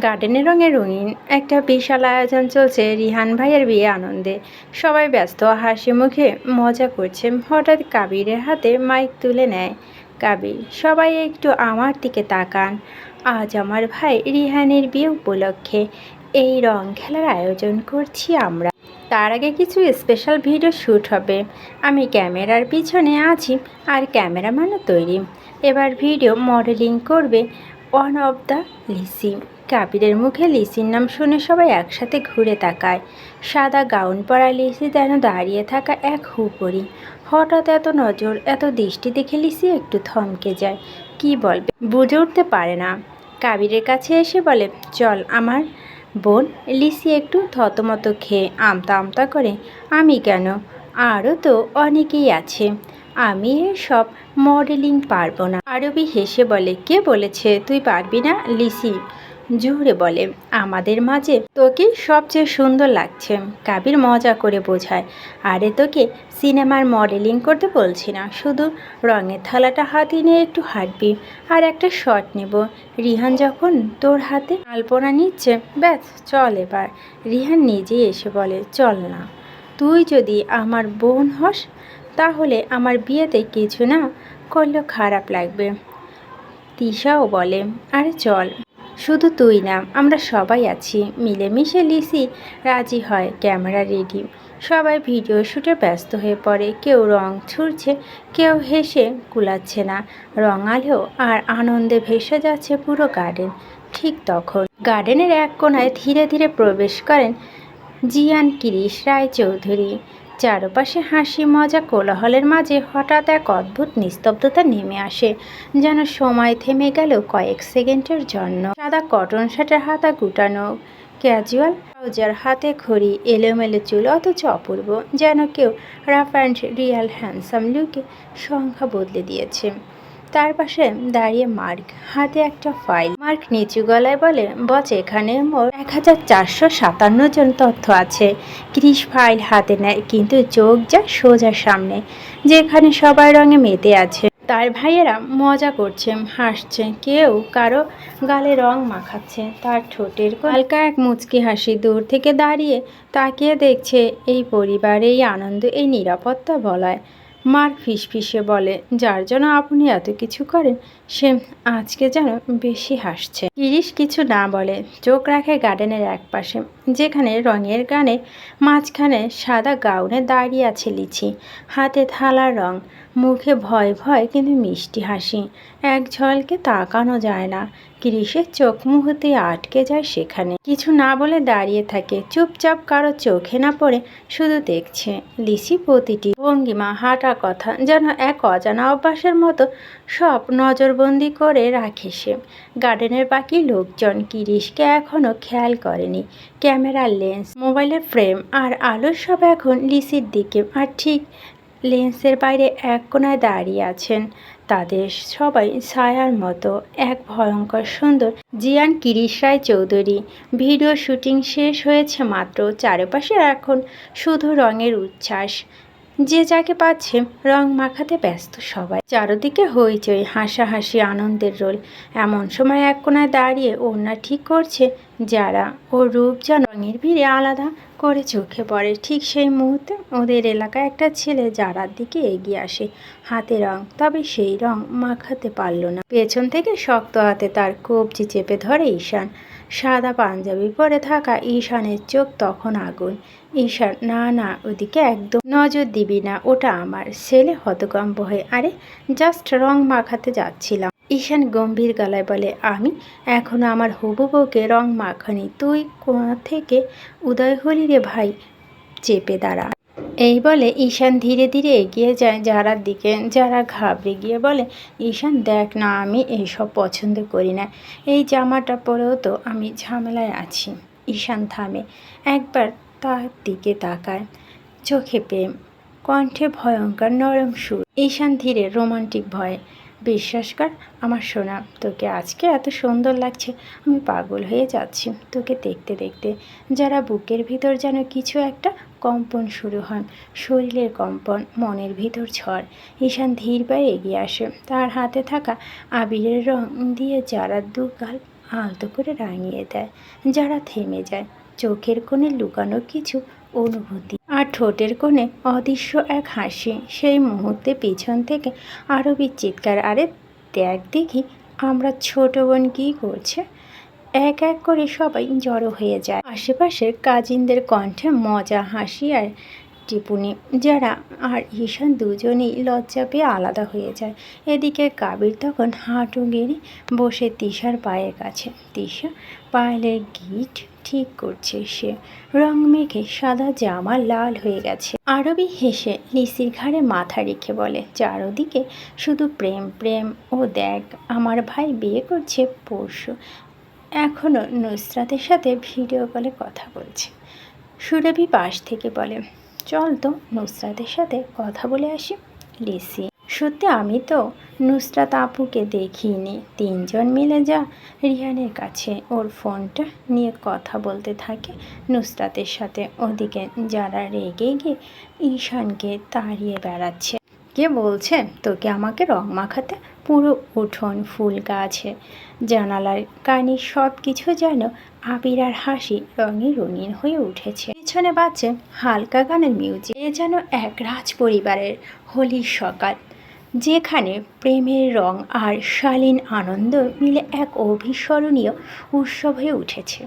গার্ডেনে রঙে রঙিন একটা বিশাল আয়োজন চলছে রিহান ভাইয়ের বিয়ে আনন্দে। সবাই ব্যস্ত, হাসি মুখে মজা করছে। হঠাৎ কাবিরের হাতে মাইক তুলে নেয় কাবির। সবাই একটু আমার দিকে তাকান। আজ আমার ভাই রিহানের বিয়ে উপলক্ষে এই রং খেলার আয়োজন করছি আমরা। তার আগে কিছু স্পেশাল ভিডিও শ্যুট হবে। আমি ক্যামেরার পিছনে আছি আর ক্যামেরাম্যানও তৈরি। এবার ভিডিও মডেলিং করবে ওয়ান অফ দ্য লিসি। কাবিরের মুখে লিসির নাম শুনে সবাই একসাথে ঘুরে তাকায়। সাদা গাউন পরা লিসি যেন দাঁড়িয়ে থাকা এক হুপরি। হঠাৎ এত নজর, এত দৃষ্টি দেখে লিসি একটু থমকে যায়। কি বলবে বুঝে উঠতে পারে না। কাবিরের কাছে এসে বলে, চল আমার বোন। লিসি একটু থতমত খেয়ে আমতা আমতা করে, আমি কেন? আরও তো অনেকেই আছে। আমি এসব মডেলিং পারবো না। আরবি হেসে বলে, কে বলেছে তুই পারবি না? লিসি জোরে বলে, আমাদের মাঝে তোকে সবচেয়ে সুন্দর লাগছে। কাবির মজা করে বোঝায়, আরে তোকে সিনেমার মডেলিং করতে বলছি না, শুধু রঙের থালাটা হাতে নিয়ে একটু হাঁটবি আর একটা শট নেব। রিহান যখন তোর হাতে আলপনা নিচ্ছে, ব্যাস চল এবার। রিহান নিজেই এসে বলে, চল না। তুই যদি আমার বোন হস তাহলে আমার বিয়েতে কিছু না করলেও খারাপ লাগবে। তিশাও বলে, আরে চল, শুধু তুই না, আমরা সবাই আছি। মিলেমিশে লিসি রাজি হয়। Camera ready. সবাই ভিডিও শ্যুটে ব্যস্ত হয়ে পড়ে। কেউ রং ছুঁড়ছে, কেউ হেসে কুলাচ্ছে না। রং আলো আর আনন্দে ভেসে যাচ্ছে পুরো গার্ডেন। ঠিক তখন গার্ডেনের এক কোণায় ধীরে ধীরে প্রবেশ করেন জিয়ান কিরিশ রায়চৌধুরী। চারপাশে হাসি, মজা, কোলাহলের মাঝে হঠাৎ এক অদ্ভুত নিস্তব্ধতা নেমে আসে, যেন সময় থেমে গেল কয়েক সেকেন্ডের জন্য। সাদা কটন শার্টের হাতা গুটানো, ক্যাজুয়াল ট্রাউজার, হাতে ঘড়ি, এলোমেলো চুল, অথচ অপূর্ব, যেন কেউ রাফ অ্যান্ড রিয়াল হ্যান্ডসাম লুকে সংখ্যা বদলে দিয়েছে। তার পাশে দাঁড়িয়ে মার্ক, হাতে একটা ফাইল। মার্ক নিচু গলায় বলে, বস, এখানে মোট 1457 জন তথ্য আছে। ক্রিস ফাইল হাতে নেয়, কিন্তু চোখ যায় সোজা সামনে, যেখানে সবাই রঙে মেতে আছে। তার ভাইয়েরা মজা করছে, হাসছে, কেউ কারো গালে রং মাখাচ্ছে। তার ঠোঁটের হালকা এক মুচকি হাসি। দূর থেকে দাঁড়িয়ে তাকিয়ে দেখছে এই পরিবার, এই আনন্দ, এই নিরাপত্তা বলয়। মার ফিসফিসে বলে, যার জন্য আপনি এত কিছু করেন সে আজকে যেন বেশি হাসছে। গিরিশ কিছু না বলে, চোখ রাখে গার্ডেনের এক পাশে, যেখানে রঙের গানের মাঝখানে সাদা গাউনে দাঁড়িয়ে আছে লিচি, হাতে থালার রং, মুখে ভয় ভয় কিন্তু মিষ্টি হাসি। এক ঝলকে তাকানো যায় না। গিরিশের চোখ মুহূর্তে আটকে যায় সেখানে। কিছু না বলে দাঁড়িয়ে থাকে, চুপচাপ, কারো চোখে না পড়ে শুধু দেখছে। লিসি প্রতিটি ভঙ্গিমা, হাঁটা, কথা যেন এক অজানা অভ্যাসের মতো সব নজরবন্দি করে রাখে সে। গার্ডেনের বাকি লোকজন গিরিশকে এখনও খেয়াল করেনি। ক্যামেরার লেন্স, মোবাইলের ফ্রেম আর আলো সব এখন লিসির দিকে। আর ঠিক লেন্সের বাইরে এক কোণায় দাঁড়িয়ে আছেন তাদের সবাই ছায়ার মতো এক ভয়ঙ্কর সুন্দর জিয়ান কিরিশ রায়চৌধুরী। ভিডিও শুটিং শেষ হয়েছে মাত্র। চারপাশে এখন শুধু রঙের উচ্ছ্বাস। যে যাকে পাচ্ছে রং মাখাতে ব্যস্ত সবাই। চারদিকে হইচই, হাসাহাসি, আনন্দের রোল। এমন সময় এক কোণায় দাঁড়িয়ে ওড়না ঠিক করছে যারা, ওর রূপ যেন রঙের ভিড়ে আলাদা করে চোখে পড়ে। ঠিক সেই মুহূর্তে ওদের এলাকায় একটা ছেলে যারার দিকে এগিয়ে আসে, হাতে রং, তবে সেই রং মাখাতে পারল না। পেছন থেকে শক্ত হাতে তার কবজি চেপে ধরে ঈশান। সাদা পাঞ্জাবি পরে থাকা ঈশানের চোখ তখন আগুন। ঈশান, না না, ওদিকে একদম নজর দিবি না, ওটা আমার ছেলে। হতকম্প হয়ে, আরে জাস্ট রং মাখাতে যাচ্ছিলাম। ঈশান গম্ভীর গলায় বলে, আমি এখনো আমার হবু বউকে রং মাখানি। তুই কোথা থেকে উদয় হলি রে ভাই? চেপে দাঁড়া। এই বলে ঈশান ধীরে ধীরে এগিয়ে যায় যারার দিকে। যারা ঘাবড়ে গিয়ে বলে, ঈশান দেখ না, আমি এইসব পছন্দ করি না, এই জামাটা পরেও তো আমি ঝামেলায় আছি। ঈশান থামে, একবার তার দিকে তাকায়, চোখে প্রেম, কণ্ঠে ভয়ঙ্কর নরম সুর। ঈশান ধীরে, রোমান্টিক ভয়ে, বিশ্বাস কর আমার সোনা, তোকে আজকে এত সুন্দর লাগছে, আমি পাগল হয়ে যাচ্ছি তোকে দেখতে দেখতে। যারা বুকের ভিতর যেন কিছু একটা কম্পন শুরু হয়, শরীরের কম্পন, মনের ভিতর ঝড়। ঈশান ধীর পায়ে এগিয়ে আসে, তার হাতে থাকা আবিরের রং দিয়ে যারা দু গাল আলতো করে রাঙিয়ে দেয়। যারা থেমে যায়, চোখের কোণে লুকানো কিছু অনুভূতি আর ঠোঁটের কোণে অদৃশ্য এক হাসি। সেই মুহূর্তে পিছন থেকে আরবির চিৎকার, আরে দেখ দেখি আমরা ছোট বোন কী করছে। এক এক করে সবাই জড়ো হয়ে যায়। আশেপাশের কাজিনদের কণ্ঠে মজা, হাসি আর টিপুনি। যারা আর ঈশান দুজনেই লজ্জা পেয়ে আলাদা হয়ে যায়। এদিকে কাবির তখন হাঁটু গেড়ে বসে তিশার পায়ের কাছে। তিশা পায়েলের গিট ঠিক করছে। সে রং মেখে সাদা জামা লাল হয়ে গেছে। আরবি হেসে লিসির ঘাড়ে মাথা রেখে বলে, চারদিকে শুধু প্রেম প্রেম। ও দেখ, আমার ভাই বিয়ে করছে পরশু। এখনও নুসরাতের সাথে ভিডিও কলে কথা বলছে। সুরভি পাশ থেকে বলে, চল তো নুসরাতের সাথে কথা বলে আসি। লিসি, সত্যি আমি তো নুসরাত আপুকে দেখিনি। তিনজন মিলে যা রিহানের কাছে ওর ফোনটা নিয়ে কথা বলতে থাকে নুসরাতের সাথে। ওদিকে যারা রেগে গিয়ে ঈশানকে তাড়িয়ে বেড়াচ্ছে। কে বলছে তোকে আমাকে রং মাখাতে? পুরো উঠোন ফুল গাছে জানালার কানে সব কিছু যেন আবির আর হাসি রঙে রঙিন হয়ে উঠেছে। পিছনে বাজছে হালকা গানের মিউজিক। এ যেন এক রাজ পরিবারের হোলির সকাল, যেখানে প্রেমের রং আর শালীন আনন্দ মিলে এক অবিস্মরণীয় উৎসব হয়ে উঠেছে।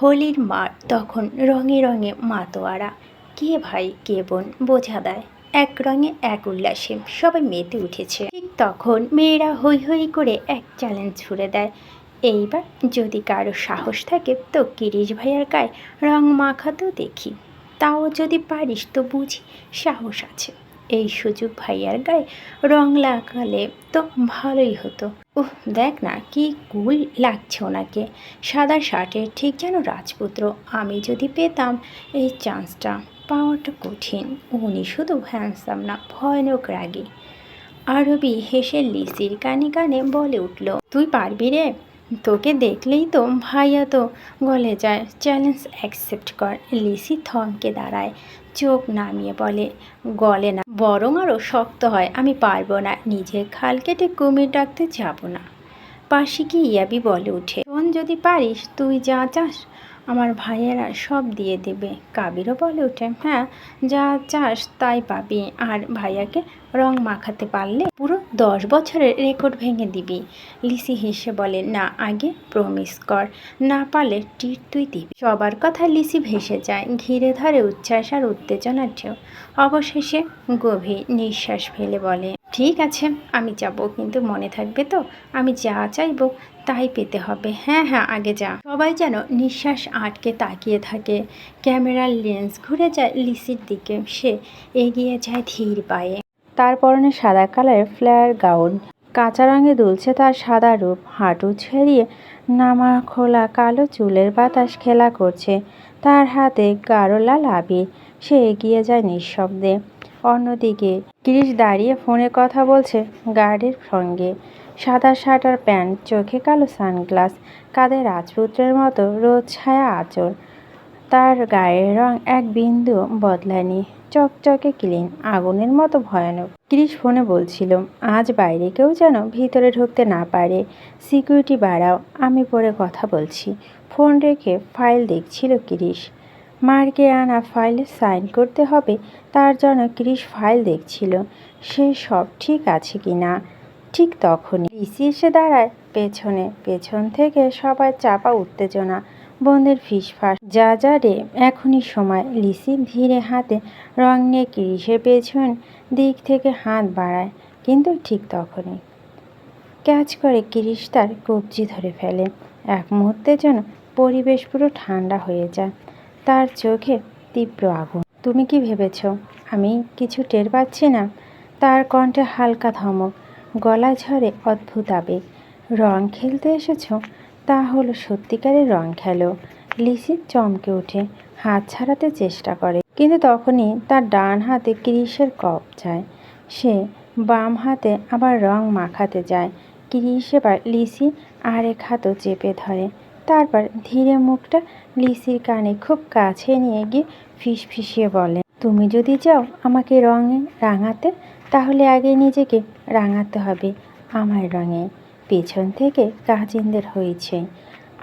হোলির মাঠ তখন রঙে রঙে মাতোয়ারা। কে ভাই কে বোন বোঝা দেয়, এক রঙে এক উল্লাসে সবাই মেতে উঠেছে। ঠিক তখন মেয়েরা হৈ হৈ করে এক চ্যালেঞ্জ ছুড়ে দেয়, এইবার যদি কারো সাহস থাকে তো গিরিশ ভাইয়ার গায়ে রং মাখাতেও দেখি। তাও যদি পারিস তো বুঝি সাহস আছে। এই সুযোগ ভাইয়ার গায়ে রং লাগালে তো ভালোই হতো। উহ, দেখ না কি কুল লাগছে ওনাকে, সাদা শার্টে ঠিক যেন রাজপুত্র। আমি যদি পেতাম এই চান্সটা, পাওয়াটা কঠিন। উনি শুধু হ্যান্ডসাম না, ভয়ানক রাগী। আরবি হেসে লিসির কানে কানে বলে উঠল, তুই পারবি রে? তোকে দেখলেই তো ভাইয়া তো গলে যায়। চ্যালেঞ্জ অ্যাকসেপ্ট কর। লিসি থমকে দাঁড়ায়, চোখ নামিয়ে বলে, গলে না, বরং আরও শক্ত হয়। আমি পারবো না, নিজের খাল কেটে কুমির ডাকতে যাব না। পাশে কি ইয়াবি বলে উঠে, শোন, যদি পারিস তুই যা চাস আমার ভাইয়েরা সব দিয়ে দেবে। কাবিরও বলে ওঠে, হ্যাঁ, যা চাস তাই পাবি। আর ভাইয়াকে রং মাখাতে পারলে পুরো 10 বছরের রেকর্ড ভেঙে দিবি। লিসি হেসে বলে, না, আগে প্রমিস কর, না পারলে টিট তুই দিবি। সবার কথা লিসি ভেসে যায়, ঘিরে ধরে উচ্ছ্বাস আর উত্তেজনার ঢেউ। অবশেষে গভীর নিঃশ্বাস ফেলে বলে, ঠিক আছে, আমি যাব, কিন্তু মনে থাকবে তো আমি যা চাইবো তাই পেতে হবে। হ্যাঁ হ্যাঁ, আগে যা। সবাই যেন নিঃশ্বাস আটকে তাকিয়ে থাকে। ক্যামেরার লেন্স ঘুরে যায় লিসির দিকে। সে এগিয়ে যায় ধীর পায়ে। তার পরনে সাদা কালারের ফ্লেয়ার গাউন, কাঁচা রঙে দুলছে তার সাদা রূপ। হাঁটু ছেড়িয়ে নামা খোলা কালো চুলের বাতাস খেলা করছে তার হাতে গাঢ় লাল আবির। সে এগিয়ে যায় নিঃশব্দে। অন্যদিকে গিরিশ দাঁড়িয়ে ফোনে কথা বলছে গার্ডের সঙ্গে। সাদা শার্ট আর প্যান্ট, চোখে কালো সানগ্লাস, কাঁধে রাজপুত্রের মতো রোদ ছায়া আঁচল। তার গায়ের রং এক বিন্দু বদলায়নি, চকচকে ক্লিন, আগুনের মতো ভয়ানক। গিরিশ ফোনে বলছিল, আজ বাইরে কেউ যেন ভিতরে ঢুকতে না পারে, সিকিউরিটি বাড়াও, আমি পরে কথা বলছি। ফোন রেখে ফাইল দেখছিল গিরিশ। মার্কে আনা ফাইলে সাইন করতে হবে, তার জন্য গিরিশ ফাইল দেখছিল সে সব ঠিক আছে কি না। ঠিক তখনই লিসি এসে দাঁড়ায় পেছনে। পেছন থেকে সবাই চাপা উত্তেজনা, বন্ধের ফিসফাস, যা যা রে, এখনই সময়। লিসি ধীরে হাতে রং নিয়ে গিরিশের পেছন দিক থেকে হাত বাড়ায়, কিন্তু ঠিক তখনই ক্যাচ করে গিরিশ তার কবজি ধরে ফেলে। এক মুহূর্তের জন্য পরিবেশ পুরো ঠান্ডা হয়ে যায়। তার চোখে তীব্র আগুন। তুমি কি ভেবেছ আমি কিছু টের পাচ্ছি না? তার কণ্ঠে হালকা ধমক, গলা ঝরে অদ্ভুত আবেগ। রং খেলতে এসেছ? তা হলো সত্যিকারের রং খেলো। লিসি চমকে ওঠে, হাত ছাড়াতে চেষ্টা করে, কিন্তু তখনই তার ডান হাতে গিরিশের কপ যায়। সে বাম হাতে আবার রং মাখাতে যায়। গিরিশ এবার লিসি আরেক হাতও চেপে ধরে। তারপর ধীরে মুখটা লিসির কানে খুব কাছে নিয়ে গিয়ে ফিসফিসিয়ে বলে, তুমি যদি চাও আমাকে রঙে রাঙাতে, তাহলে আগে নিজেকে রাঙাতে হবে আমার রঙে। পেছন থেকে কাজিনদের হয়েছে।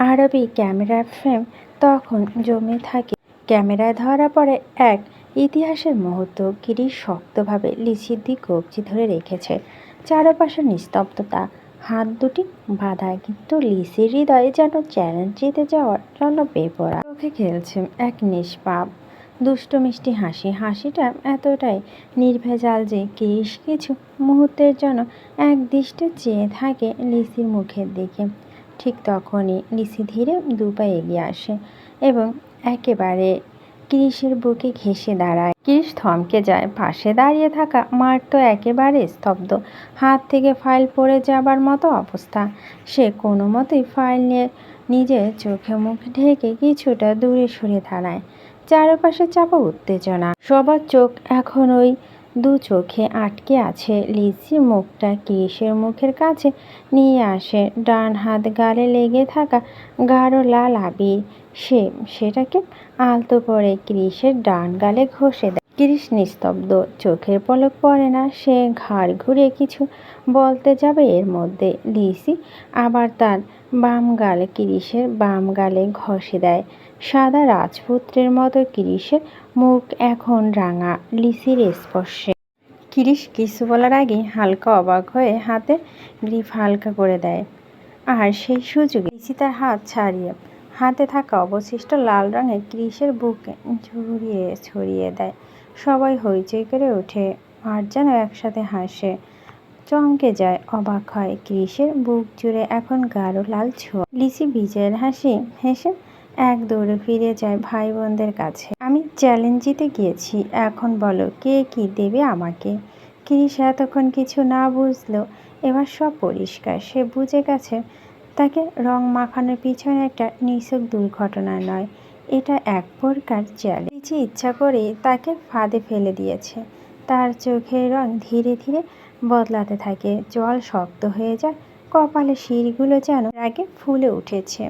আরবি ক্যামেরার ফ্রেম তখন জমে থাকে। ক্যামেরায় ধরা পড়ে এক ইতিহাসের মুহূর্ত। গিরিশ শক্তভাবে লিচির দিক কবজি ধরে রেখেছে। চারপাশে নিস্তব্ধতা, হাত দুটি বাঁধা, কিন্তু লিসির হৃদয়ে যেন চ্যালেঞ্জ জিতে যাওয়ার জন্য বেপরা। চোখে খেলছে এক নিষ্পাপ দুষ্ট মিষ্টি হাসি। হাসিটা এতটাই নির্ভেজাল যে গিরিশ কিছু মুহূর্তের জন্য এক দৃষ্টে চেয়ে থাকে লিসির মুখের দিকে। ঠিক তখনই লিসি ধীরে দুপা এগিয়ে আসে এবং একেবারে গিরিশের বুকে ঘেঁষে দাঁড়ায়। গিরিশ থমকে যায়। পাশে দাঁড়িয়ে থাকা মার তো একেবারে স্তব্ধ। হাত থেকে ফাইল পড়ে যাবার মতো অবস্থা। সে কোনো মতেই ফাইল নিয়ে নিজের চোখে মুখ ঢেকে কিছুটা দূরে সরে দাঁড়ায়। চারপাশে চাপা উত্তেজনা। সবার চোখ এখন ওই দু চোখে আটকে আছে। লিসির মুখটা গিরিশের মুখের কাছে নিয়ে আসে। ডান হাত গালে লেগে থাকা গাঢ় লাল আবির। সেটাকে আলতো করে গিরিশের ডান গালে ঘষে দেয়। গিরিশ নিস্তব্ধ, চোখের পলক পড়ে না। সে ঘাড় ঘুরিয়ে কিছু বলতে যাবে, এর মধ্যে লিসি আবার তার বাম গাল গিরিশের বাম গালে ঘষে দেয়। সাদা রাজপুত্রের মতো গিরিশের মুখ এখন রাঙা লিসির স্পর্শে। গিরিশ কিছু বলার আগে হালকা অবাক হয়ে হাতে গ্রিপ হালকা করে দেয়। আর সেই সুযোগে লিসি তার হাত ছাড়িয়ে হাতে থাকা অবশিষ্ট লাল রঙের গিরিশের বুকে ছড়িয়ে দেয়। সবাই হইচই করে ওঠে আর যেন একসাথে হাসে। চমকে যায়, অবাক হয়। গিরিশের বুক জুড়ে এখন গাঢ় লাল ছোঁয়া। লিসি বিজয়ের হাসি হেসে এক দৌড়ে ফিরে যায় ভাই বোনদের কাছে। আমি চ্যালেঞ্জ জিতে গিয়েছি, এখন বলো কে কি দেবে আমাকে। গিরিশ এতক্ষণ কিছু না বুঝলেও এবার সব পরিষ্কার। সে বুঝে গেছে তাকে রং মাখানোর পিছনে একটা নিছক দুর্ঘটনা নয়, এটা এক প্রকার চ্যালেঞ্জ। লিচি ইচ্ছা করে তাকে ফাঁদে ফেলে দিয়েছে। তার চোখের রং ধীরে ধীরে বদলাতে থাকে। জল শক্ত হয়ে যায়। কপালে শিরগুলো যেন রাগে ফুলে উঠেছে।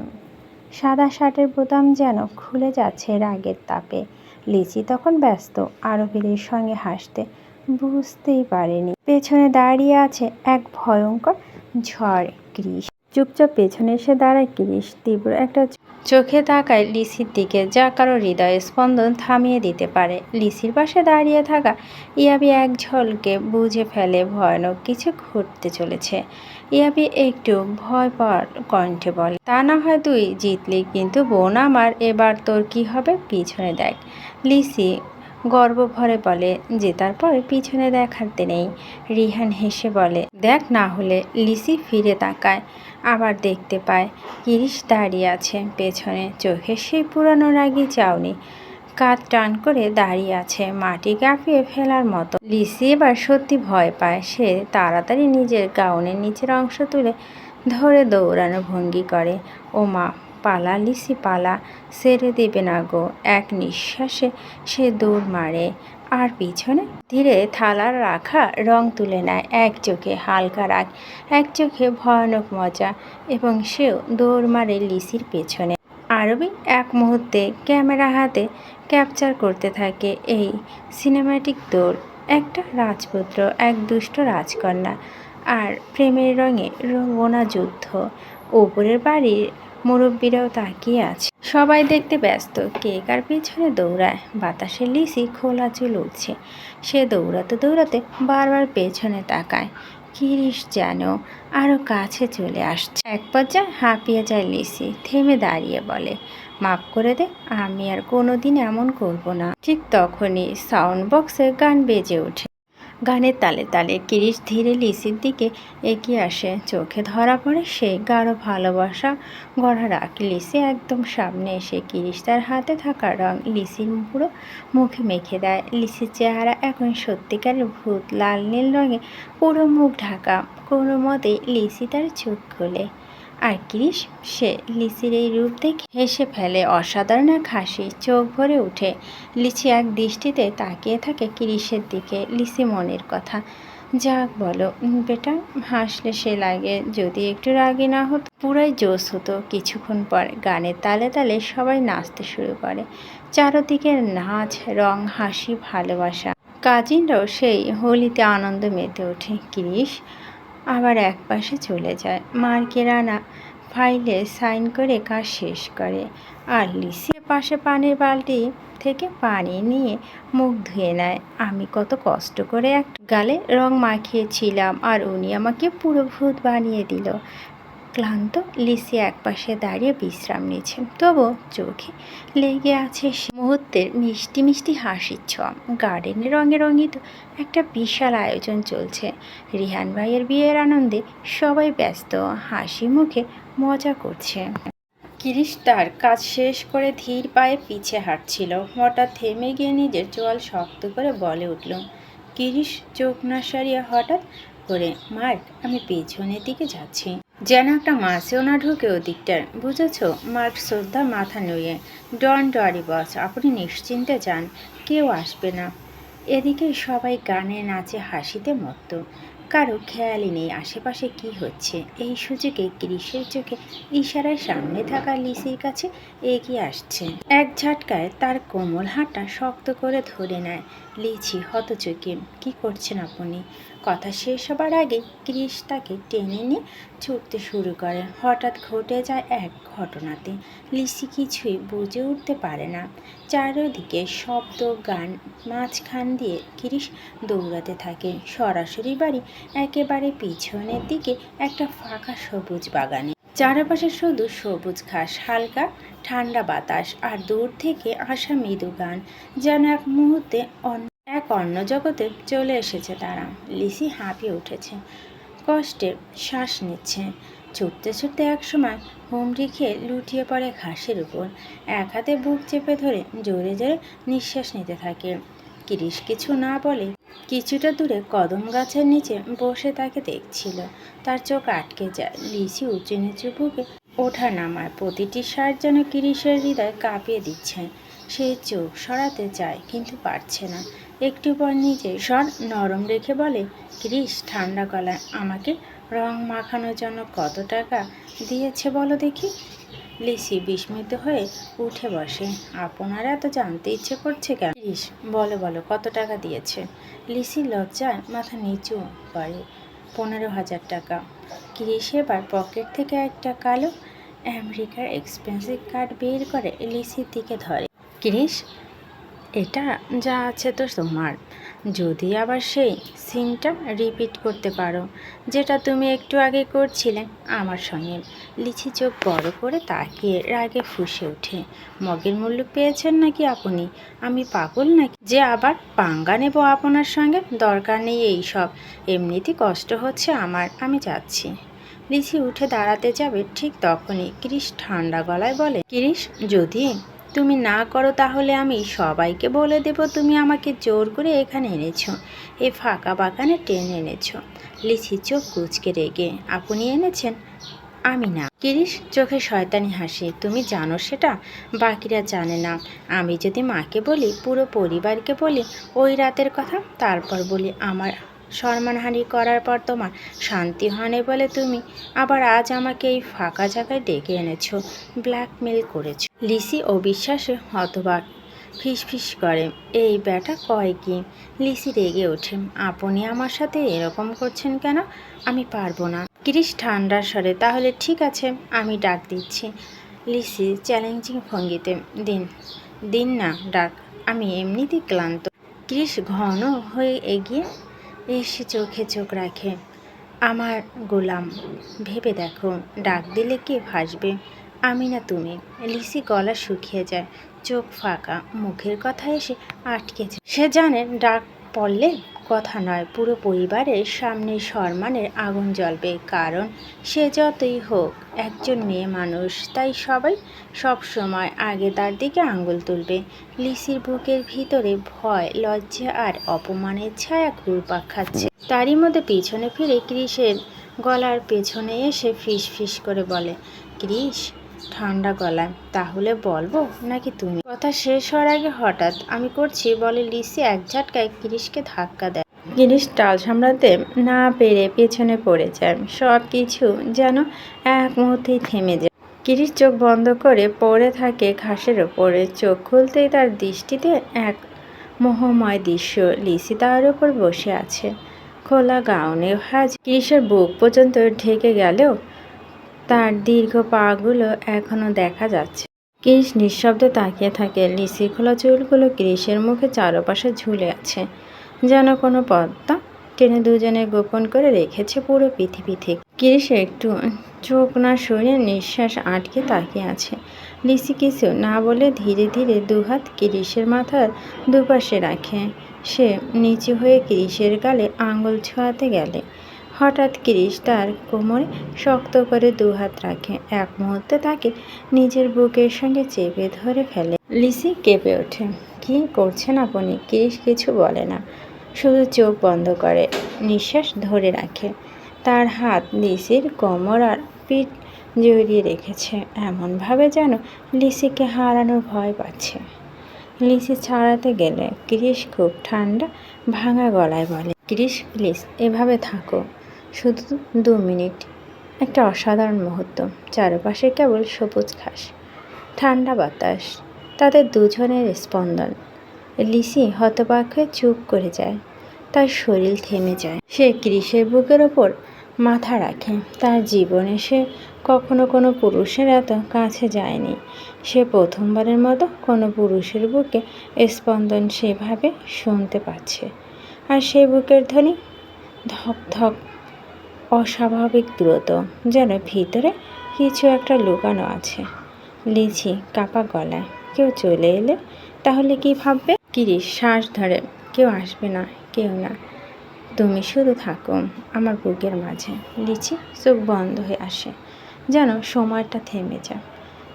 সাদা শার্টের বোতাম যেন খুলে যাচ্ছে রাগের তাপে। লিচি তখন ব্যস্ত আরবির সঙ্গে হাসতে। বুঝতেই পারেনি পেছনে দাঁড়িয়ে আছে এক ভয়ঙ্কর ঝড়। গিরিশ চুপচাপ পেছনে এসে দাঁড়ায়। গিরিশ তীব্র একটা চোখে তাকায় লিসির দিকে, যা কারো হৃদয়ের স্পন্দন থামিয়ে দিতে পারে। লিসির পাশে দাঁড়িয়ে থাকা ইয়াবি এক ঝলকে বুঝে ফেলে ভয়ানক কিছু ঘটতে চলেছে। ইয়াবি একটু ভয় পাওয়ার কণ্ঠে বলে, তা না হয় তুই জিতলি, কিন্তু বোন আমার, এবার তোর কি হবে পিছনে দেখ। লিসি গর্ব ভরে বলে, জেতার পর পিছনে দেখাতে নেই। রিহান হেসে বলে, দেখ না হলে। লিসি ফিরে তাকায়, আবার দেখতে পায় গিরিশ দাঁড়িয়ে আছে পেছনে। চোখে সেই পুরানো রাগী চাউনি, কাঁধ টান করে দাঁড়িয়ে আছে মাটি কাঁপিয়ে ফেলার মতো। লিসি এবার সত্যি ভয় পায়। সে তাড়াতাড়ি নিজের গাউনের নিচের অংশ তুলে ধরে দৌড়ানো ভঙ্গি করে। ও মা, পালা লিসি পালা, ছেড়ে দেবে না গো। এক নিঃশ্বাসে সে দৌড় মারে আর পিছনে ধীরে থালার রাখা রং তুলে নেয়। এক চোখে হালকা রাগ, এক চোখে ভয়ানক মজা, এবং সেও দৌড় মারে লিসির পেছনে। আরবি এক মুহূর্তে ক্যামেরা হাতে ক্যাপচার করতে থাকে এই সিনেম্যাটিক দৌড়। একটা রাজপুত্র, এক দুষ্ট রাজকন্যা আর প্রেমের রঙে রঙোনা যুদ্ধ। ওপরের বাড়ির মুরব্বীরাও তাকিয়ে আছে, সবাই দেখতে ব্যস্ত কে কার পেছনে দৌড়ায়। বাতাসে লিসি খোলা চুল উঠছে। সে দৌড়াতে দৌড়াতে বারবার পেছনে তাকায়। গিরিশ যেন আরও কাছে চলে আসছে। এক পর্যায়ে হাঁপিয়ে যায় লিসি, থেমে দাঁড়িয়ে বলে, মাফ করে দে, আমি আর কোনোদিন এমন করব না। ঠিক তখনই সাউন্ড বক্সে গান বেজে ওঠে। গানের তালে তালে গিরিশ ধীরে লিসির দিকে এগিয়ে আসে। চোখে ধরা পড়ে সেই গাঢ় ভালোবাসা গড়া রাগ। লিসি একদম সামনে এসে গিরিশ তার হাতে থাকা রং লিসির পুরো মুখে মেখে দেয়। লিসির চেহারা এখন সত্যিকারের ভূত, লাল নীল রঙে পুরো মুখ ঢাকা। কোনো মতেই লিসি তার চোখ খোলে আর গিরিশ সে লিসির এই রূপ দেখে হেসে ফেলে। অসাধারণ এক হাসি, চোখ ভরে ওঠে। লিসি এক দৃষ্টিতে তাকিয়ে থাকে গিরিশের দিকে। লিসি মনের কথা, যাক বলো বেটা, হাসলে সে লাগে, যদি একটু রাগি না হতো পুরাই জোশ হতো। কিছুক্ষণ পর গানের তালে তালে সবাই নাচতে শুরু করে। চারদিকের নাচ, রং, হাসি, ভালোবাসা। কাজিনরাও সেই হোলিতে আনন্দ মেতে ওঠে। গিরিশ আবার এক পাশে চলে যায়। মার্কের আনা ফাইলে সাইন করে কাজ শেষ করে। আর লিসি পাশে পানির বালতি থেকে পানি নিয়ে মুখ ধুয়ে নেয়। আমি কত কষ্ট করে এক গালে রং মাখিয়েছিলাম আর উনি আমাকে পুরো ভূত বানিয়ে দিল। ক্লান্ত লিসি একপাশে দাঁড়িয়ে বিশ্রাম নিচ্ছে, তবু চোখে লেগে আছে সে মুহূর্তের মিষ্টি মিষ্টি হাসির ছোঁয়া। গার্ডেনে রঙে রঙিত একটা বিশাল আয়োজন চলছে। রিহান ভাইয়ের বিয়ের আনন্দে সবাই ব্যস্ত, হাসি মুখে মজা করছে। কিরিশ তার কাজ শেষ করে ধীর পায়ে পিছে হাঁটছিল। হঠাৎ থেমে গিয়ে নিজের চোয়াল শক্ত করে বলে উঠল। কিরিশ চোখ না সারিয়ে হঠাৎ করে, মার্ক, আমি পেছনের দিকে যাচ্ছি। যেন একটা মাছেও না ঢুকে ওদিকটার, বুঝেছ? মার্ক শ্রদ্ধা মাথা নুয়ে, ডন্ট ওয়ারি বস, আপনি নিশ্চিন্তে যান, কেউ আসবে না। এদিকে সবাই গানে নাচে হাসিতে মত্ত, কারো খেয়ালই নেই আশেপাশে কি হচ্ছে। এই সুযোগে গ্রীষ্মের চোখে ইশারায় সামনে থাকা লিসির কাছে এগিয়ে আসছে। এক ঝাটকায় তার কোমল হাতটা শক্ত করে ধরে নেয়। লিচি হতচকি, কি করছেন আপনি? কথা শেষ হবার আগে ক্রিস তাকে টেনে নিয়ে ছুটতে শুরু করে। হঠাৎ ঘটে যায় এক ঘটনাতে লিসি কিছুই বুঝে উঠতে পারে না। চারিদিকে শব্দ, গান, মাঝখান দিয়ে ক্রিস দৌড়াতে থাকে সরাসরি বাড়ি একেবারে পিছনের দিকে একটা ফাঁকা সবুজ বাগানে। চারপাশে শুধু সবুজ ঘাস, হালকা ঠান্ডা বাতাস আর দূর থেকে আসা মৃদু গান। যেন এক মুহূর্তে এক অন্য জগতে চলে এসেছে তারা। লিসি হাঁপিয়ে উঠেছে, কষ্টে শ্বাস নিচ্ছে। ছুটতে ছুটতে একসময় হুমড়ি খেয়ে লুটিয়ে পড়ে ঘাসের উপর। এক হাতে বুক চেপে ধরে জোরে জোরে নিঃশ্বাস নিতে থাকে। কিরিশ কিছু না বলে কিছুটা দূরে কদম গাছের নিচে বসে তাকে দেখছিল। তার চোখ আটকে যায়। লিসি উঁচু নিচু বুকে ওঠা নামায়, প্রতিটি শ্বাস যেন কিরিশের হৃদয় কাঁপিয়ে দিচ্ছে। সে চোখ সরাতে চায় কিন্তু পারছে না। একটু পর নিজের স্বর নরম রেখে বলে, ক্রিস ঠান্ডা গলায়, আমাকে রং মাখানোর জন্য কত টাকা দিয়েছে বলো দেখি? লিসি বিস্মিত হয়ে উঠে বসে। আপনার এত জানতে ইচ্ছে করছে কেন? ক্রিস, বলো বলো, কত টাকা দিয়েছে? লিসি লজ্জায় মাথা নিচু করে। 15,000 টাকা। ক্রিস এবার পকেট থেকে একটা কালো আমেরিকার এক্সপেন্সিভ কার্ড বের করে লিসির দিকে ধরে। ক্রিস, এটা যা আছে তো তোমার, যদি আবার সেই সিনটা রিপিট করতে পারো যেটা তুমি একটু আগে করছিলে আমার সঙ্গে। লিচি চোখ বড় করে তাকিয়ে রাগে ফুঁসে ওঠে। মগের মূল্য পেয়েছেন নাকি আপনি? আমি পাগল নাকি যে আবার পাঙ্গা নেব আপনার সঙ্গে? দরকার নেই এই সব, এমনিতেই কষ্ট হচ্ছে আমার, আমি যাচ্ছি। লিচি উঠে দাঁড়াতে যাবে, ঠিক তখনই ক্রিস ঠান্ডা গলায় বলে, ক্রিস, যদি তুমি না করো তাহলে আমি সবাইকে বলে দেব তুমি আমাকে জোর করে এখানে এনেছো, এই ফাঁকা বাগানে টেনে এনেছো। লিচি চোখ কুঁচকে রেগে, আপনি এনেছেন, আমি না। কিরিশ চোখে শয়তানি হাসি, তুমি জানো সেটা, বাকিরা জানে না। আমি যদি মাকে বলি, পুরো পরিবারকে বলি ওই রাতের কথা, তারপর বলি আমার সম্মানহানি করার পর তোমার শান্তি হয়নি বলে তুমি আবার আজ আমাকে এই ফাঁকা জায়গায় ডেকে এনেছো, ব্ল্যাকমেল করেছো। লিসি অবিশ্বাসে হতবাক, ফিসফিস করে, এই ব্যাটা কয় কি? লিসি রেগে ওঠে, আপনি আমার সাথে এরকম করছেন কেন? আমি পারবো না। ক্রিস ঠান্ডার স্বরে, তাহলে ঠিক আছে, আমি ডাক দিচ্ছি। লিসি চ্যালেঞ্জিং ভঙ্গিতে, দিন দিন না ডাক, আমি এমনিতেই ক্লান্ত। ক্রিস ঘন হয়ে এগিয়ে এসে চোখে চোখ রাখে, আমার গোলাম, ভেবে দেখো, ডাক দিলে কে ভাসবে, আমি না তুমি? লিসি গলা শুকিয়ে যায়, চোখ ফাঁকা, মুখের কথা এসে আটকে যায়। সে জানে ডাক পড়লে কথা নয়, পুরো পরিবারের সামনে সম্মানের আগুন জ্বলবে। কারণ সে যতই হোক একজন মেয়ে মানুষ, তাই সবাই সব সময় আগে তার দিকে আঙুল তুলবে। লিসির বুকের ভিতরে ভয়, লজ্জা আর অপমানের ছায়া ঘুরপাক খাচ্ছে। তারই মধ্যে পিছনে ফিরে ক্রিসের গলার পেছনে এসে ফিস ফিস করে বলে, ক্রিস ঠান্ডা গলায়, তাহলে বলবো নাকি তুমি? কথা শেষ হওয়ার আগে হঠাৎ আমি করছি বলে লিসি এক ঝাটকায় ক্রিসকে ধাক্কা দেয়। ক্রিস টাল সামলাতে না পেরে পেছনে পড়ে যায়। সব কিছু যেন এক মুহূর্তেই থেমে যায়। ক্রিস চোখ বন্ধ করে পড়ে থাকে ঘাসের ওপরে। চোখ খুলতেই তার দৃষ্টিতে এক মোহময় দৃশ্য। লিসি তার উপর বসে আছে, খোলা গাউনে ক্রিসের বুক পর্যন্ত ঢেকে গেলেও তার দীর্ঘ পাগুলো এখনো দেখা যাচ্ছে। ক্রিস নিঃশব্দে তাকিয়ে থাকে। লিসির খোলা চুলগুলো ক্রিসের মুখে চারপাশে ঝুলে আছে, যেন কোনো পদ্মা টেনে দুজনে গোপন করে রেখেছে পুরো পৃথিবী থেকে। ক্রিস একটু চোখ না সরিয়ে নিঃশ্বাস আটকে তাকিয়ে আছে। লিসি কিছু না বলে ধীরে ধীরে দুহাত ক্রিসের মাথার দুপাশে রাখে। সে নিচু হয়ে ক্রিসের গালে আঙুল ছোঁয়াতে গেলে হঠাৎ ক্রিস তার কোমরে শক্ত করে দুহাত রাখে। এক মুহূর্তে তাকে নিজের বুকের সঙ্গে চেপে ধরে ফেলে। লিসি কেঁপে ওঠে। কি করছেন আপনি? ক্রিস কিছু বলে না, শুধু চোখ বন্ধ করে নিঃশ্বাস ধরে রাখে। তার হাত লিসির কোমর আর পিঠ জড়িয়ে রেখেছে এমনভাবে যেন লিসিকে হারানোর ভয় পাচ্ছে। লিসি ছাড়াতে গেলে ক্রিস খুব ঠান্ডা ভাঙা গলায় বলে, ক্রিস প্লিজ এভাবে থাকো, শুধু 2 মিনিট। একটা অসাধারণ মুহূর্ত। চারপাশে কেবল সবুজ ঘাস, ঠান্ডা বাতাস, তাদের দুজনের স্পন্দন। লিসি হতবাক হয়ে চুপ করে যায়। তার শরীর থেমে যায়। সে ক্রিসের বুকের ওপর মাথা রাখে। তার জীবনে সে কখনো কোনো পুরুষের এত কাছে যায়নি। সে প্রথমবারের মতো কোনো পুরুষের বুকে স্পন্দন সেভাবে শুনতে পাচ্ছে। আর সেই বুকের ধ্বনি ধক ধক, অস্বাভাবিক দ্রুত, যেন ভিতরে কিছু একটা লুকানো আছে। লিসি কাপা গলায়, কেউ চলে এলে তাহলে কি ভাববে? ক্রিস শ্বাস ধরে, কেউ আসবে না, কেউ না, তুমি শুধু থাকো আমার বুকের মাঝে। লিচি চোখ বন্ধ হয়ে আসে, যেন সময়টা থেমে যায়।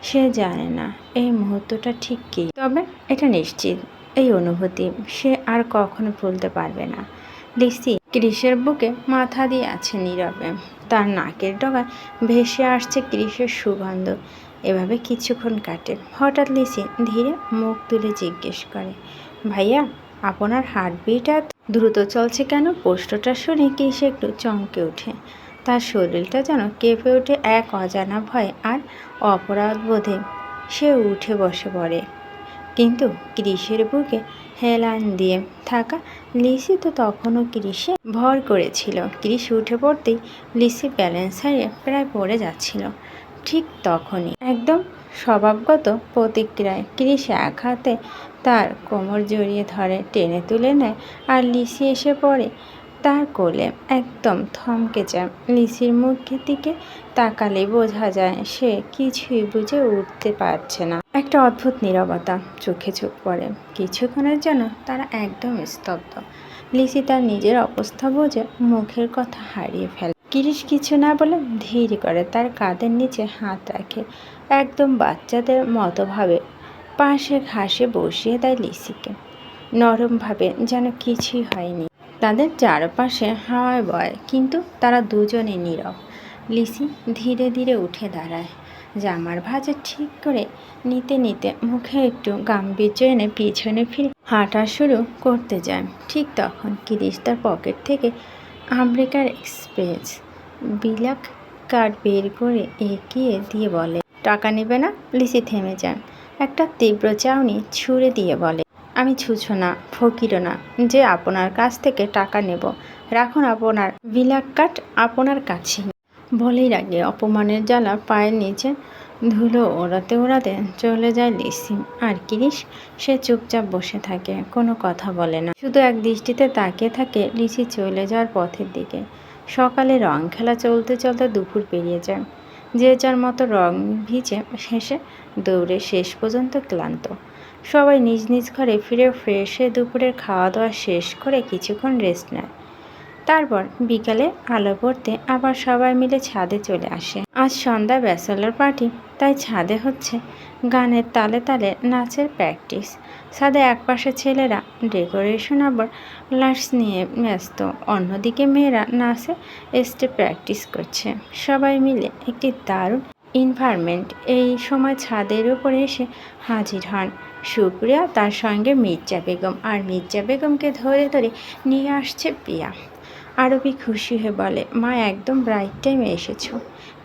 সে জানে না এই মুহূর্তটা ঠিক কী, তবে এটা নিশ্চিত এই অনুভূতি সে আর কখনো ভুলতে পারবে না। লিসি ক্রিসের বুকে মাথা দিয়ে আছে নীরবে। তার নাকের ডগায় ভেসে আসছে ক্রিসের সুগন্ধ। এভাবে কিছুক্ষণ কাটে। হঠাৎ লিসি ধীরে মুখ তুলে জিজ্ঞেস করে, ভাইয়া আপনার হার্টবিট এত দ্রুত চলছে কেন? প্রশ্নটা শুনে ক্রিস একটু চমকে ওঠে। তার শরীরটা যেন কেঁপে ওঠে এক অজানা ভয় আর অপরাধ বোধে। সে উঠে বসে পড়ে, কিন্তু ক্রিসের বুকে হেলান দিয়ে থাকা লিসি তো তখনও ক্রিসে ভর করেছিল। ক্রিস উঠে পড়তেই লিসি ব্যালেন্স হারিয়ে প্রায় পড়ে যাচ্ছিল। ঠিক তখনই একদম স্বভাবগত প্রতিক্রিয়ায় ক্রিস এক হাতে তার কোমর জড়িয়ে ধরে টেনে তুলে নেয় আর লিসি এসে পড়ে তার কোলে। একদম থমকে যায়। লিসির মুখের দিকে তাকালে বোঝা যায় সে কিছুই বুঝে উঠতে পারছে না। একটা অদ্ভুত নীরবতা চোখে চোখ পড়ে। কিছুক্ষণের জন্য তারা একদম স্তব্ধ। লিসি তার নিজের অবস্থা বোঝে, মুখের কথা হারিয়ে ফেলে। ক্রিস কিছু না বলে ধীর করে তার কাঁধের নিচে হাত রাখে, একদম বাচ্চাদের মতোভাবে পাশে ঘাসে বসিয়ে দেয় লিসিকে, নরমভাবে, যেন কিছুই হয়নি। তাদের চারপাশে হাওয়ায় বয়, কিন্তু তারা দুজনে নীরব। লিসি ধীরে ধীরে উঠে দাঁড়ায়, জামার ভাঁজে ঠিক করে নিতে নিতে মুখে একটু গাম্ভীর্য এনে পিছনে ফিরে হাঁটা শুরু করতে যায়। ঠিক তখন ক্রিস তার পকেট থেকে আমেরিকার এক্সপ্রেস বিলাক কার্ড বের করে এগিয়ে দিয়ে বলে, টাকা নেবে না? লিসি থেমে যায়। একটা তীব্র চাউনি ছুঁড়ে দিয়ে বলে, আমি ছুঁছো না, ফকিরও না যে আপনার কাছ থেকে টাকা নেব। রাখুন আপনার বিলাক কার্ড আপনার কাছে। বলেই রাগে অপমানের জ্বালা পায়ের নিচে ধুলো ওড়াতে ওড়াতে চলে যায় লিসি। আর ক্রিস সে চুপচাপ বসে থাকে, কোনো কথা বলে না, শুধু এক দৃষ্টিতে তাকিয়ে থাকে লিসি চলে যাওয়ার পথের দিকে। সকালে রং খেলা চলতে চলতে দুপুর পেরিয়ে যায়। যে যার মতো রং ভিজে শেষে দৌড়ে শেষ পর্যন্ত ক্লান্ত। সবাই নিজ নিজ ঘরে ফিরে ফ্রেশ হয়ে দুপুরের খাওয়া দাওয়া শেষ করে কিছুক্ষণ রেস্ট নেয়। তারপর বিকালে আলো পড়তে আবার সবাই মিলে ছাদে চলে আসে। আজ সন্ধ্যায় ব্যাচেলর পার্টি, তাই ছাদে হচ্ছে গানের তালে তালে নাচের প্র্যাকটিস। ছাদে একপাশে ছেলেরা ডেকোরেশন আবার লাইটস নিয়ে ব্যস্ত, অন্যদিকে মেয়েরা নাচে স্টেপ প্র্যাকটিস করছে। সবাই মিলে একটি দারুণ এনভায়রনমেন্ট। এই সময় ছাদের উপরে এসে হাজির হন সুপ্রিয়া, তার সঙ্গে মির্জা বেগম, আর মির্জা বেগমকে ধরে ধরে নিয়ে আসছে প্রিয়া। আরবি খুশি হয়ে বলে, মা একদম রাইট টাইমে এসেছো,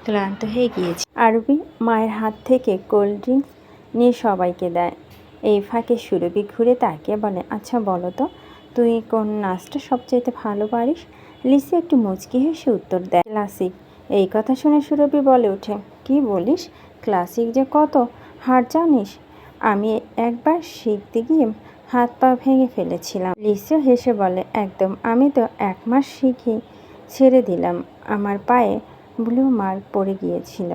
ক্লান্ত হয়ে গিয়েছি। আরবি মায়ের হাত থেকে কোল্ড ড্রিঙ্কস নিয়ে সবাইকে দেয়। এই ফাঁকে সুরভি ঘুরে তাকিয়ে বলে, আচ্ছা বলো তো, তুই কোন নাচটা সবচাইতে ভালো পারিস? লিসি একটু মুচকি হেসে উত্তর দেয়, ক্লাসিক। এই কথা শুনে সুরভি বলে ওঠে, কি বলিস? ক্লাসিক যে কত হার জানিস? আমি একবার শিখতে গিয়ে হাত পা ভেঙে ফেলেছিলাম। লিসিও হেসে বলে, একদম, আমি তো 1 মাস শিখে ছেড়ে দিলাম, আমার পায়ে ব্লু মার্ক পড়ে গিয়েছিল।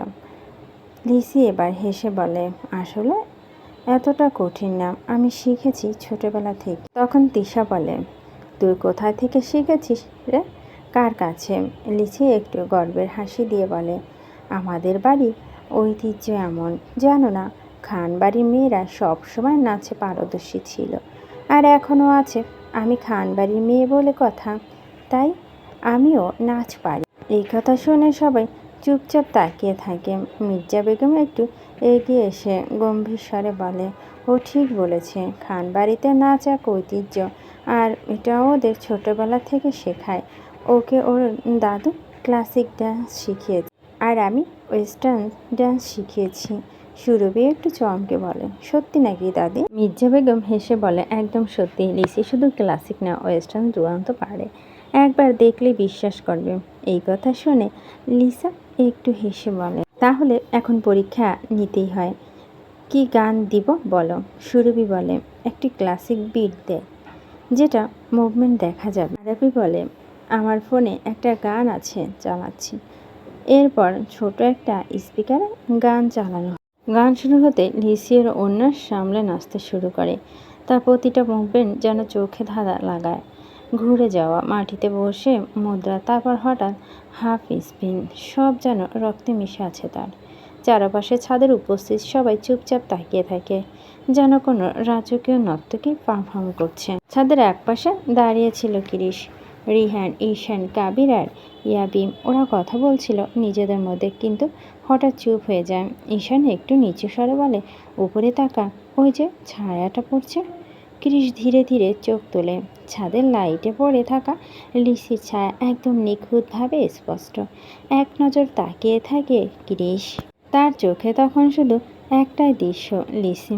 লিসি এবার হেসে বলে, আসলে এতটা কঠিন না, আমি শিখেছি ছোটবেলা থেকে। তখন তিশা বলে, তুই কোথায় থেকে শিখেছিস রে? কার কাছে? লিসি একটু গর্বের হাসি দিয়ে বলে, আমাদের বাড়ি ঐতিহ্য এমন, জানো না, খান বাড়ির মেয়েরা সবসময় নাচে পারদর্শী ছিল, আর এখনও আছে। আমি খান বাড়ির মেয়ে বলে কথা, তাই আমিও নাচ পারি। এই কথা শুনে সবাই চুপচাপ তাকিয়ে থাকে। মির্জা বেগম একটু এগিয়ে এসে গম্ভীর স্বরে বলে, ও ঠিক বলেছে, খান বাড়িতে নাচ এক ঐতিহ্য, আর এটাও ওদের ছোটবেলা থেকে শেখায়। ওকে ওর দাদু ক্লাসিক ডান্স শিখিয়েছে, আর আমি ওয়েস্টার্ন ডান্স শিখিয়েছি। সুরভি একটু চমকে বলে, সত্যি নাকি দাদি? মির্জা বেগম হেসে বলে, একদম সত্যি। লিসি শুধু ক্লাসিক না, ওয়েস্টার্ন দুরন্ত পারে, একবার দেখলে বিশ্বাস করবে। এই কথা শুনে লিসা একটু হেসে বলে, তাহলে এখন পরীক্ষা নিতেই হয়। কি গান দিব বলো? সুরভি বলে, একটি ক্লাসিক বিট দে, যেটা মুভমেন্ট দেখা যাবে। আরবি বলে, আমার ফোনে একটা গান আছে, চালাচ্ছি। এরপর ছোট একটা স্পিকারে গান চালানো। গান শুরু হতে লিসির অন্য সামলে নাচতে শুরু করে। তার প্রতিটা মুভমেন্ট যেন চোখে ধাঁধা লাগায়। ঘুরে যাওয়া, মাটিতে বসে মুদ্রা, তারপর হঠাৎ হাফ স্পিন, সব যেন রক্তে মিশে আছে তার। চারপাশে ছাদের উপস্থিত সবাই চুপচাপ তাকিয়ে থাকে, যেন কোনো রাজকীয় নর্তকী পারফর্ম করছে। ছাদের একপাশে দাঁড়িয়ে ছিল কিরিশ, রিহান, ঈশান, কাবির আর ইয়াবিম। ওরা কথা বলছিল নিজেদের মধ্যে, কিন্তু হঠাৎ চুপ হয়ে যায়। ঈশান একটু নিচু স্বরে বলে, উপরে তাকা, ওই যে ছায়াটা পড়ছে। ক্রিস ধীরে ধীরে চোখ তোলে। ছাদের লাইটে পড়ে থাকা লিসির ছায়া একদম নিখুঁতভাবে স্পষ্ট। এক নজর তাকিয়ে থাকে ক্রিস। তার চোখে তখন শুধু একটাই দৃশ্য, লিসি।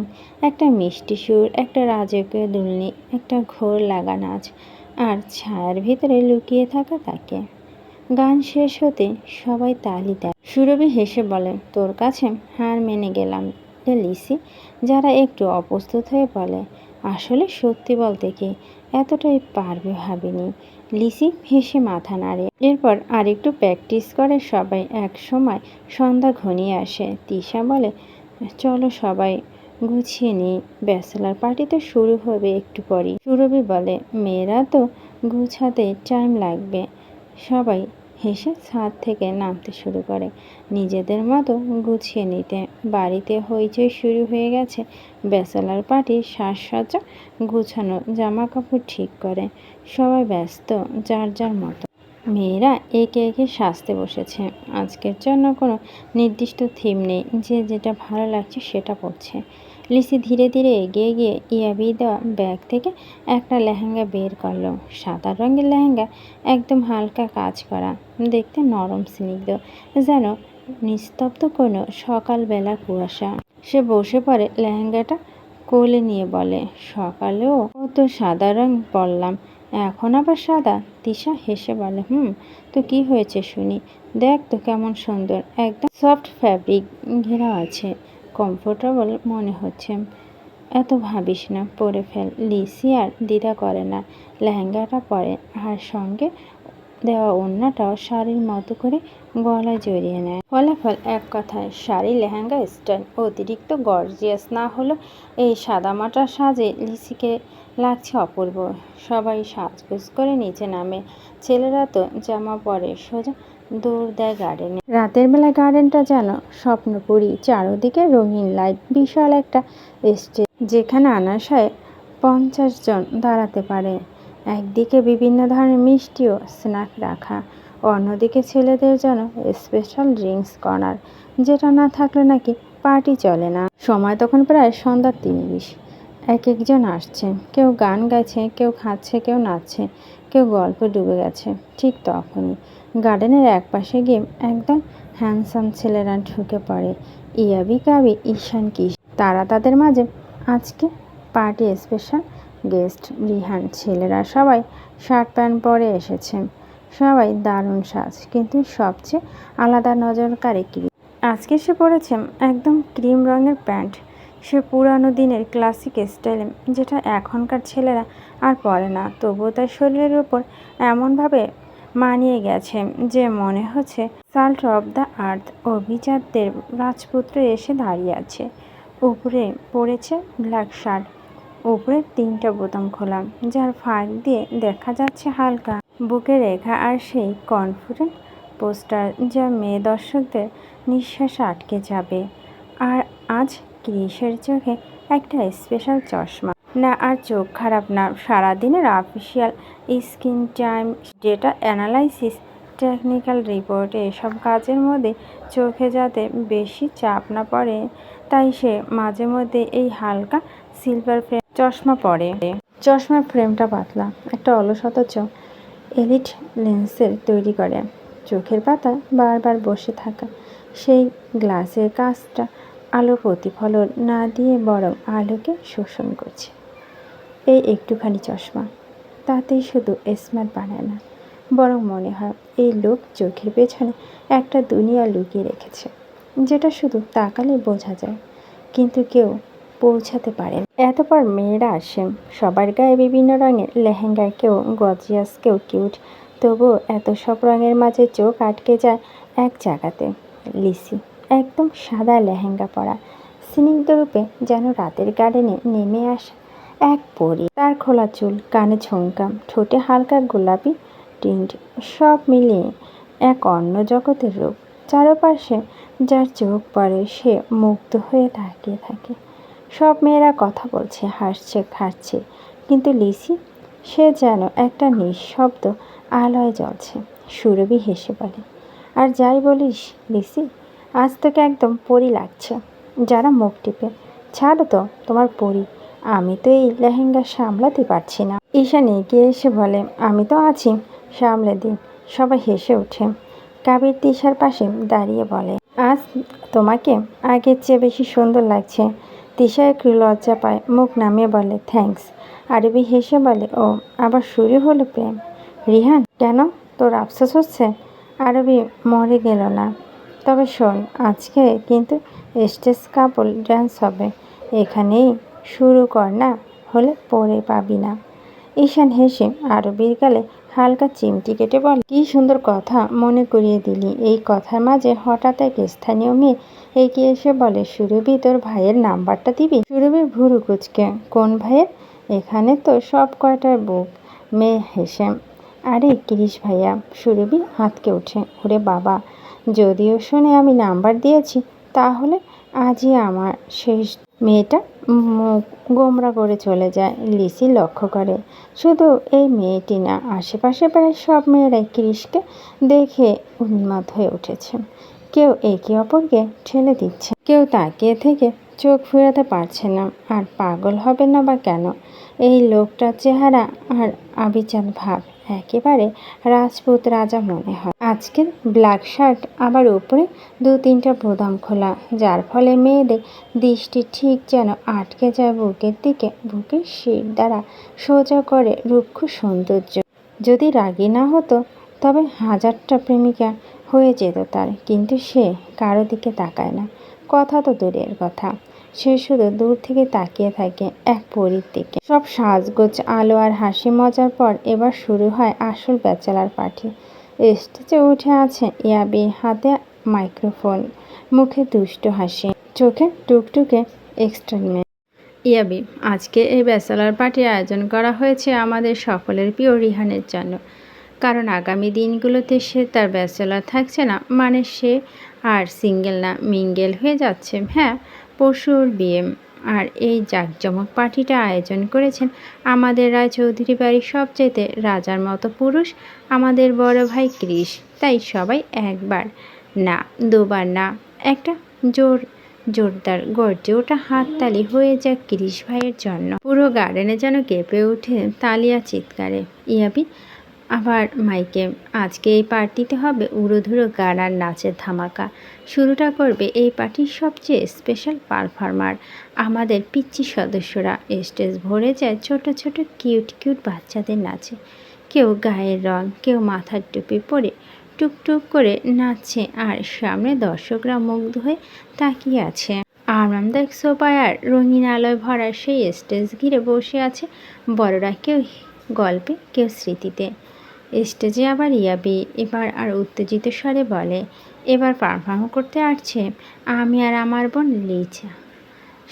একটা মিষ্টি সুর, একটা রাজকীয় দুলনি, একটা ঘোর লাগা নাচ, আর ছায়ার ভিতরে লুকিয়ে থাকা তাকে। গান শেষ হতে সবাই তালি দেয়। সুরভি হেসে বলে, তোর কাছে হার মেনে গেলাম রে লিসি। যারা একটু অপ্রস্তুত হয়ে বলে, আসলে সত্যি বলতে কি এতটাই পারবে ভাবিনি। লিসি হেসে মাথা নাড়ে। এরপর আরেকটু প্র্যাকটিস করে সবাই। এক সময় সন্ধ্যা ঘনিয়ে আসে। তিশা বলে, চলো সবাই গুছিয়ে নিই, ব্যাচেলার পার্টি তো শুরু হবে একটু পরই। সুরভি বলে, মেয়েরা তো গুছাতে টাইম লাগবে। সবাই হেসে ছাদ থেকে নামতে শুরু করে, নিজেদের মতো গুছিয়ে নিতে। বাড়িতে হইচই শুরু হয়ে গেছে। ব্যাচেলার পার্টির সাজসজ্জা গুছানো, জামা কাপড় ঠিক করে, সবাই ব্যস্ত যার যার মতো। মেয়েরা একে একে সাজতে বসেছে। আজকের জন্য কোনো নির্দিষ্ট থিম নেই, যে যেটা ভালো লাগছে সেটা পরছে। লিসি ধীরে ধীরে এগিয়ে গিয়ে ইয়াবি দেওয়া ব্যাগ থেকে একটা লেহেঙ্গা বের করলো। সাদা রঙের লেহেঙ্গা, একদম হালকা কাজ করা, দেখতে নরম স্নিগ্ধ, যেন নিস্তব্ধ কোনো সকালবেলা কুয়াশা। সে বসে পড়ে, লেহেঙ্গাটা কোলে নিয়ে বলে, সকালেও তো সাদা রং পরলাম, এখন আবার সাদা? তিশা হেসে বলে, তো কি হয়েছে শুনি? দেখ তো কেমন সুন্দর, একদম সফট ফ্যাব্রিক ঘেরা আছে, কমফোর্টেবল মনে হচ্ছে। এত ভাবিস না, পরে ফেল। লিসি আর দ্বিধা করে না, লেহেঙ্গাটা পরে, আর সঙ্গে দেওয়া ওড়নাটাও শাড়ির মতো করে গলায় জড়িয়ে নেয়। ফলাফল এক কথায়, শাড়ি লেহেঙ্গা স্টাইল অতিরিক্ত গর্জিয়াস না হলো এই সাদামাটা সাজে লিসিকে লাগছে অপূর্ব। সবাই সাজগোজ করে নিচে নামে। ছেলেরা তো জামা পরে সোজা দৌড় দেয় গার্ডেনে। রাতের বেলা গার্ডেনটা যেন স্বপ্নপুরী, চারদিকে রঙিন লাইট, বিশাল একটা স্টেজ যেখানে আনাশায় 50 জন দাঁড়াতে পারে। একদিকে বিভিন্ন ধরনের মিষ্টি ও স্ন্যাক রাখা, অন্যদিকে ছেলেদের জন্য স্পেশাল ড্রিঙ্কস কর্নার, যেটা না থাকলে নাকি পার্টি চলে না। সময় তখন প্রায় সন্ধ্যা 3:20। এক একজন আসছে, কেউ গান গাইছে, কেউ খাচ্ছে, কেউ নাচছে, কেউ গল্পে ডুবে গেছে। ঠিক তখনই গার্ডেনের একপাশে গিয়ে একদম হ্যান্ডসাম ছেলেরা ঢুকে পড়ে, ইয়াবি, কাবি, ঈশান, কিশ। তারা তাদের মাঝে আজকে পার্টি স্পেশাল গেস্ট রিহান। ছেলেরা সবাই শার্ট প্যান্ট পরে এসেছে, সবাই দারুণ সাজ, কিন্তু সবচেয়ে আলাদা নজরকারী ক্রিম। আজকে সে পরেছে একদম ক্রিম রঙের প্যান্ট, সে পুরানো দিনের ক্লাসিক স্টাইলে, যেটা এখনকার ছেলেরা আর পরে না। তবুও তার শরীরের উপর এমনভাবে মানিয়ে গেছে যে মনে হচ্ছে সাল্ট অফ দ্য আর্থ অভিজাতদের রাজপুত্র এসে দাঁড়িয়ে আছে। উপরে পরেছে ব্ল্যাক শার্ট, উপরে 3টা বোতাম খোলা, যার ফাঁক দিয়ে দেখা যাচ্ছে হালকা বুকে রেখা, আর সেই কনফিডেন্ট পোস্টার যা মেয়ে দর্শকদের নিঃশ্বাস আটকে যাবে। আর আজ ক্রিসের চোখে একটা স্পেশাল চশমা না, আর চোখ খারাপ না, সারাদিনের official screen time, data analysis, technical রিপোর্টে এসব কাজের মধ্যে চোখে যাতে বেশি চাপ না পড়ে, তাই সে মাঝে মধ্যে এই হালকা সিলভার ফ্রেম চশমা পরে। চশমার ফ্রেমটা পাতলা, একটা অলস অথচ এলিট লেন্সের তৈরি করে। চোখের পাতা বারবার বসে থাকা সেই গ্লাসের কাঁচটা আলো প্রতিফলন না দিয়ে বরং আলোকে শোষণ করছে। এই একটুখানি চশমা তাতেই শুধু স্মার্ট বানায় না, বরং মনে হয় এই লোক চোখের পেছনে একটা দুনিয়া লুকিয়ে রেখেছে, যেটা শুধু তাকালে বোঝা যায়, কিন্তু কেউ পৌঁছাতে পারেন। এতপর মেয়েরা আসে, সবার গায়ে বিভিন্ন রঙের লেহেঙ্গা, কেউ গর্জিয়াস, কেউ কিউট, তবুও এত সব রঙের মাঝে চোখ আটকে যায় এক জায়গাতে। লিসি একদম সাদা লেহেঙ্গা পরা, স্নিগ্ধ রূপে যেন রাতের গার্ডেনে নেমে আসে এক পরী। তার খোলা চুল, কানে ঝুমকা, ঠোঁটে হালকা গোলাপি টিন্ট, সব মিলিয়ে এক অন্য জগতের রূপ। চারপাশে যার চোখ পড়ে সে মুগ্ধ হয়ে তাকিয়ে থাকে। সব মেয়েরা কথা বলছে, হাসছে, খাচ্ছে, কিন্তু লিসি, সে যেন একটা নিঃশব্দ আলোয় জ্বলছে। সুরভি হেসে বলে, আর যাই বলিস লিসি, আজ তোকে একদম পরী লাগছে। যারা মুখ টিপে, ছাড়ো তো তোমার পরী, আমি তো এই লেহেঙ্গা সামলাতে পারছি না। ঈশান এগিয়ে এসে বলে, আমি তো আছি, সামলে দিন। সবাই হেসে ওঠে। কাবির তিশার পাশে দাঁড়িয়ে বলে, আজ তোমাকে আগের চেয়ে বেশি সুন্দর লাগছে। তিশা একটু লজ্জা পায়, মুখ নামিয়ে বলে, থ্যাঙ্কস। আরবি হেসে বলে, ও আবার শুরু হলো প্রেম? রিহান, কেন, তোর আফসোস হচ্ছে? আরবি মরে গেল না। তবে শোন, আজকে কিন্তু স্টেজ কাপল ডান্স হবে, এখানেই শুরু কর, না হলে পরে পাবি না। ঈশান হেসে আরবির গালে হালকা চিমটি কেটে বলে, কি সুন্দর কথা মনে করিয়ে দিলি। এই কথার মাঝে হঠাৎ এক স্থানীয় মেয়ে এগিয়ে এসে বলে, সুরভি, তোর ভাইয়ের নাম্বারটা দিবি? সুরভি ভুরু কুচকে, কোন ভাইয়ের? এখানে তো সব কয়টার বুক। মেয়ে হেসে, আরে ক্রিস ভাইয়া। সুরভি হাতকে ওঠে, ওরে বাবা, যদিও শুনে আমি নাম্বার দিয়েছি, তাহলে আজই আমার শেষ। মেয়েটা মুখ গোমরা করে চলে যায়। লিসি লক্ষ্য করে, শুধু এই মেয়েটি না, আশেপাশে প্রায় সব মেয়েরাই ক্রিসকে দেখে উন্মাদ হয়ে উঠেছে। কেউ একে অপরকে ঠেলে দিচ্ছে, কেউ তাকিয়ে থেকে চোখ ফেরাতে পারছে না। আর পাগল হবে না বা কেন? এই লোকটার চেহারা আর আবিচার ভাব একেবারে রাজপুত রাজা মনে হয়। আজকের ব্ল্যাক শার্ট, আবার উপরে 2-3টা বোতাম খোলা, যার ফলে মেয়েদের দৃষ্টি ঠিক যেন আটকে যায় বুকের দিকে। বুকের শির দ্বারা সোজা করে রুক্ষ সৌন্দর্য। যদি রাগী না হতো তবে হাজারটা প্রেমিকা হয়ে যেত তার, কিন্তু সে কারো দিকে তাকায় না। কথা তো দূরের কথা, সে শুধু দূর থেকে তাকিয়ে থাকে এক পরীর দিকে। সব সাজগোজ, আলো আর হাসি মজার পর এবার শুরু হয় আসল ব্যাচেলার পার্টি। স্টেজে উঠে আছে ইয়াবি, হাতে মাইক্রোফোন, মুখে দুষ্ট হাসি, চোখে টুকটুকে এক্সট্রামেন্ট। ইয়াবি, আজকে এই ব্যাচেলার পার্টি আয়োজন করা হয়েছে আমাদের সকলের প্রিয় রিহানের জন্য। কারণ আগামী দিনগুলোতে সে তার ব্যাচেলার থাকছে না, মানে সে আর সিঙ্গেল না, মিঙ্গেল হয়ে যাচ্ছে। হ্যাঁ, পরশুর বিয়ে। আর এই জাঁকজমক পার্টিটা আয়োজন করেছেন আমাদের রায়চৌধুরী বাড়ির সবচেয়ে রাজার মতো পুরুষ, আমাদের বড় ভাই ক্রিস। তাই সবাই একবার না, দুবার না, একটা জোরদার গর্জে ওঠা হাততালি হয়ে যায় ক্রিস ভাইয়ের জন্য। পুরো গার্ডেনে যেন কেঁপে ওঠে তালিয়া চিৎকারে। ইয়াবি আবার মাইকে, আজকে এই পার্টিতে হবে উড়োধুরো গান আর নাচের ধামাকা। শুরুটা করবে এই পার্টির সবচেয়ে স্পেশাল পারফর্মার, আমাদের পিচ্চি সদস্যরা। স্টেজ ভরে যায় ছোট ছোট কিউট কিউট বাচ্চাদের নাচে। কেউ গায়ের রং, কেউ মাথার টুপি পরে টুকটুক করে নাচছে, আর সামনে দর্শকরা মুগ্ধ হয়ে তাকিয়ে আছে। আরামদায়ক সোফায় আর রঙিন আলোয় ভরা সেই স্টেজ ঘিরে বসে আছে বড়রা, কেউ গল্পে, কেউ স্মৃতিতে। স্টেজে আবার ইয়াবি এবার আর উত্তেজিত স্বরে বলে, এবার পারফর্ম করতে আসছে আমি আর আমার বোন লিচা,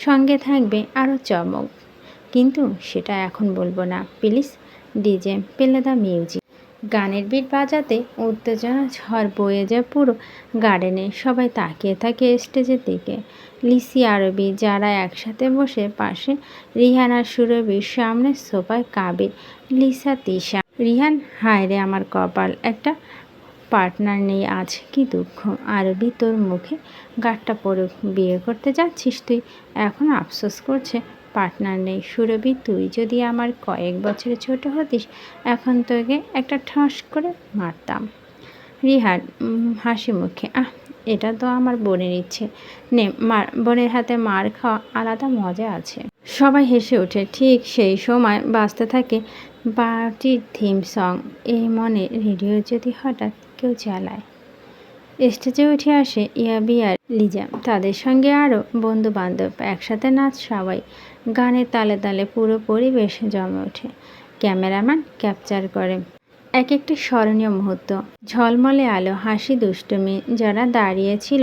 সঙ্গে থাকবে আরও চমক, কিন্তু সেটা এখন বলবো না। Please DJ play the music. গানের বিট বাজাতে উত্তেজনা ঝড় বয়ে যায় পুরো গার্ডেনে। সবাই তাকিয়ে থাকে স্টেজের দিকে। লিসি, আরবি, যারা একসাথে বসে পাশে রিহান আর সুরভির সামনে সোফায় কাবির, লিসা, তিশা। রিহান, হায় রে আমার কপাল, একটা পার্টনার নেই আজ, কি দুঃখ। আরবি, তোর মুখে গাঁটটা পড়ুক, বিয়ে করতে যাচ্ছিস তুই, এখন আফসোস করছে পার্টনার নেই। সুরভি, তুই যদি আমার কয়েক বছরে ছোট হতিস, এখন তোকে একটা ঠাস করে মারতাম। রিহান হাসি মুখে, এটা তো আমার বোনের ইচ্ছে, নে মার, বোনের হাতে মার খাওয়া আলাদা মজা আছে। সবাই হেসে ওঠে। ঠিক সেই সময় বাজতে থাকে পার্টির থিম সং। এই মনে রেডিও যদি হঠাৎ কেউ চালায়। স্টেজে উঠে আসে ইয়াবি আর লিজা, তাদের সঙ্গে আরও বন্ধু বান্ধব, একসাথে নাচ সবাই। গানের তালে তালে পুরো পরিবেশ জমে ওঠে। ক্যামেরাম্যান ক্যাপচার করে এক একটি স্মরণীয় মুহূর্ত। ঝলমলে আলো, হাসি, দুষ্টুমি। যারা দাঁড়িয়ে ছিল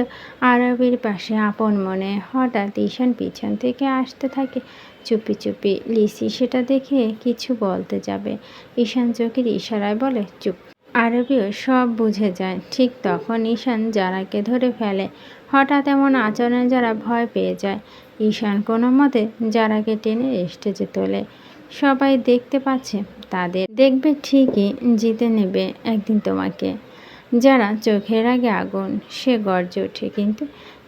আরবির পাশে আপন মনে, হঠাৎ ঈশান পিছন থেকে আসতে থাকে চুপি চুপি। লিসি সেটা দেখে কিছু বলতে যাবে, ঈশান চোখের ইশারায় বলে চুপ। আরবিও সব বুঝে যায়। ঠিক তখন ঈশান যারাকে ধরে ফেলে। হঠাৎ এমন আচরণে যারা ভয় পেয়ে যায়। ঈশান কোনো মতে যারাকে টেনে স্টেজে তোলে। সবাই দেখতে পাচ্ছে তাদের, দেখবে ঠিকই জিতে নেবে একদিন তোমাকে। যারা চোখের আগে আগুন, সে গর্জে ওঠে, কিন্তু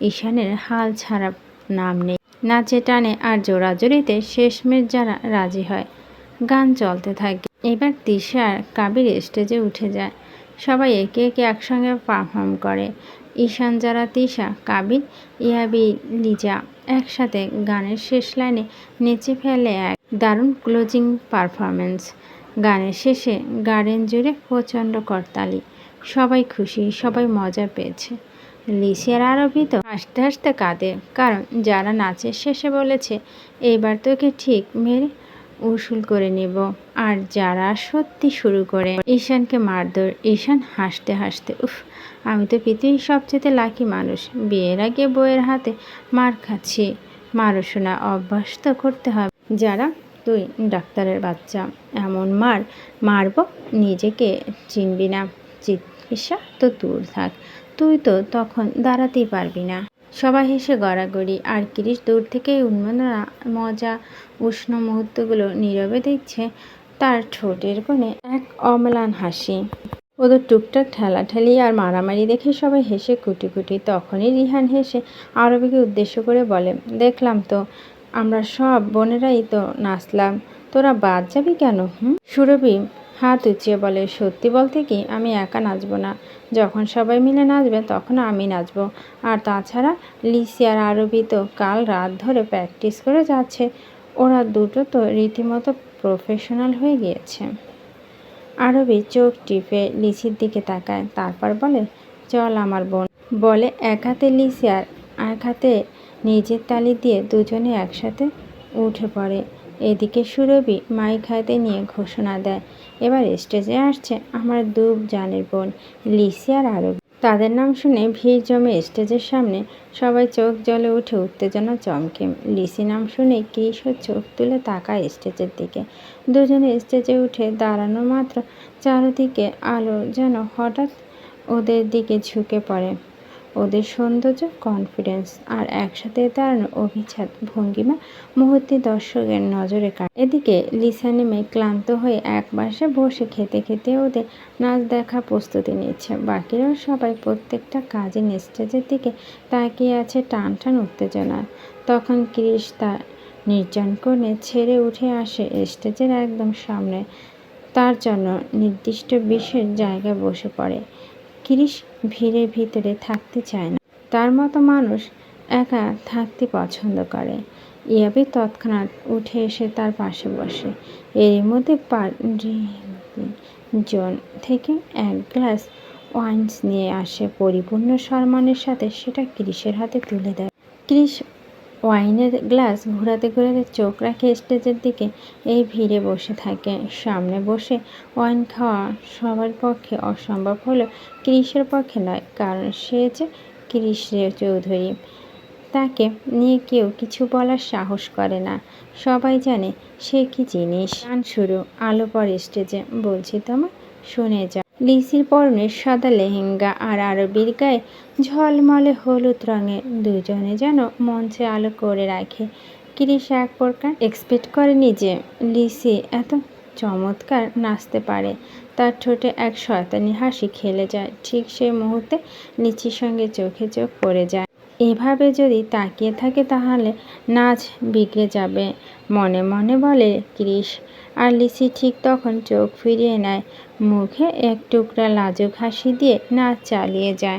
ঈশানের হাল ছাড়া নাম নেই। নাচে টানে আর জোরাজোরিতে শেষমেশ যারা রাজি হয়। গান চলতে থাকে। এবার তিশা আর কাবির স্টেজে উঠে যায়। সবাই একে একে একসঙ্গে পারফর্ম করে। ঈশান, যারা, তিশা, কাবির, ইয়াবি, লিজা একসাথে গানের শেষ লাইনে নেচে ফেলে এক দারুণ ক্লোজিং পারফরমেন্স। গানের শেষে গার্ডেন জুড়ে প্রচণ্ড করতালি। সবাই খুশি, সবাই মজা পেয়েছে। লিসি আর আরবি তো হাসতে হাসতে কাঁদে, কারণ যারা নাচের শেষে বলেছে এইবার তোকে ঠিক মেরে উসুল করে নেব, আর যারা সত্যি শুরু করে ঈশানকে মারধর। ঈশান হাসতে হাসতে, উফ, আমি তো পৃথিবীর সবচেয়ে লাকি মানুষ, বিয়ের আগে বউয়ের হাতে মার খাচ্ছি। মারো শোনা, অভ্যাস তো করতে হবে। যারা, তুই ডাক্তারের বাচ্চা, এমন মার মারব নিজেকে চিনবি না, চিকিৎসা তো দূর থাক, তুই তো তখন দাঁড়াতেই পারবি না। সবাই হেসে গড়াগড়ি, আর কিরিশ দূর থেকে উন্মাদনা, মজা, উষ্ণ মুহূর্তগুলো নীরবে দেখছে। তার ঠোঁটের কোণে এক অম্লান হাসি। ওদের টুকটাক ঠেলাঠেলি আর মারামারি দেখে সবাই হেসে কুটি কুটি। তখনই রিহান হেসে আরবিকে উদ্দেশ্য করে বলে, দেখলাম তো, আমরা সব বোনেরাই তো নাচলাম, তোরা বাদ যাবি কেন? সুরভি হাত উঁচিয়ে বলে, সত্যি বলতে কি, আমি একা নাচবো না, যখন সবাই মিলে নাচবে তখন আমি নাচবো। আর তাছাড়া লিসি আর আরবি তো কাল রাত ধরে প্র্যাকটিস করে যাচ্ছে, ওরা দুটো তো রীতিমতো প্রফেশনাল হয়ে গিয়েছে। আরবি চোখ টিপে লিসির দিকে তাকায়, তারপর বলে, চল আমার বোন। বলে এক হাতে লিসি আর এক হাতে নিজের তালি দিয়ে দুজনে একসাথে উঠে পড়ে। এদিকে সুরভি মাইক হাতে নিয়ে ঘোষণা দেয়, এবার স্টেজে আসছে আমার দু জানের বোন লিসি আর আরবি। তাদের নাম শুনে ভিড় জমে স্টেজের সামনে। সবাই চোখ জ্বলে উঠে, উত্তেজনা চমকে। লিসি নাম শুনে কিশোর চোখ তুলে তাকায় স্টেজের দিকে। দুজনে স্টেজে উঠে দাঁড়ানো মাত্র চারিদিকে আলো যেন হঠাৎ ওদের দিকে ঝুঁকে পড়ে। ওদের সৌন্দর্য, কনফিডেন্স আর একসাথে দাঁড়ানো অভিজাত ভঙ্গিমা মুহূর্তে দর্শকের নজরে কাটে। এদিকে লিসা নেমে ক্লান্ত হয়ে এক পাশে বসে খেতে খেতে ওদের নাচ দেখার প্রস্তুতি নিচ্ছে। বাকিরাও সবাই প্রত্যেকটা কাজে স্টেজের দিকে তাকিয়ে আছে টান টান উত্তেজনা। তখন ক্রিস তার নির্জন কোণে ছেড়ে উঠে আসে স্টেজের একদম সামনে। তার জন্য নির্দিষ্ট বিশেষ জায়গায় বসে পড়ে। ক্রিস ভিড়ের ভিতরে থাকতে চায় না, তার মতো মানুষ একা থাকতে পছন্দ করে। ইয়াবি তৎক্ষণাৎ উঠে এসে তার পাশে বসে। এরই মধ্যে জোন থেকে এক গ্লাস ওয়াইন নিয়ে আসে। পরিপূর্ণ সম্মানের সাথে সেটা ক্রিসের হাতে তুলে দেয়। ক্রিস ওয়াইনের গ্লাস ঘোরাতে ঘোরাতে চোখ রাখে স্টেজের দিকে। এই ভিড়ে বসে থাকে। সামনে বসে ওয়াইন খাওয়া সবার পক্ষে অসম্ভব হলেও ক্রিসের পক্ষে নয়, কারণ সে যে ক্রিস চৌধুরী। তাকে নিয়ে কেউ কিছু বলার সাহস করে না। সবাই জানে সে কি জিনিস। গান শুরু, আলো পড়ে স্টেজে। বলছি তোমায়, শুনে যা। লিসির পরনে সাদা লেহেঙ্গা আর আরবির গায়ে ঝলমলে হলুদ রঙের। দুজনে যেন মঞ্চে আলো করে রাখে। ক্রিস এক প্রকার এক্সপেক্ট করেনি যে লিসি এত চমৎকার নাচতে পারে। তার ঠোঁটে এক শয়তানি হাসি খেলে যায়। ঠিক সেই মুহূর্তে লিচির সঙ্গে চোখে চোখ পড়ে যায়। এভাবে যদি তাকিয়ে থাকে তাহলে নাচ বিগড়ে যাবে, মনে মনে বলে ক্রিস। আর লিসি ঠিক তখন চোখ ফিরিয়ে নেয়। মুখে এক টুকরা লাজুক হাসি দিয়ে নাচ চালিয়ে যায়।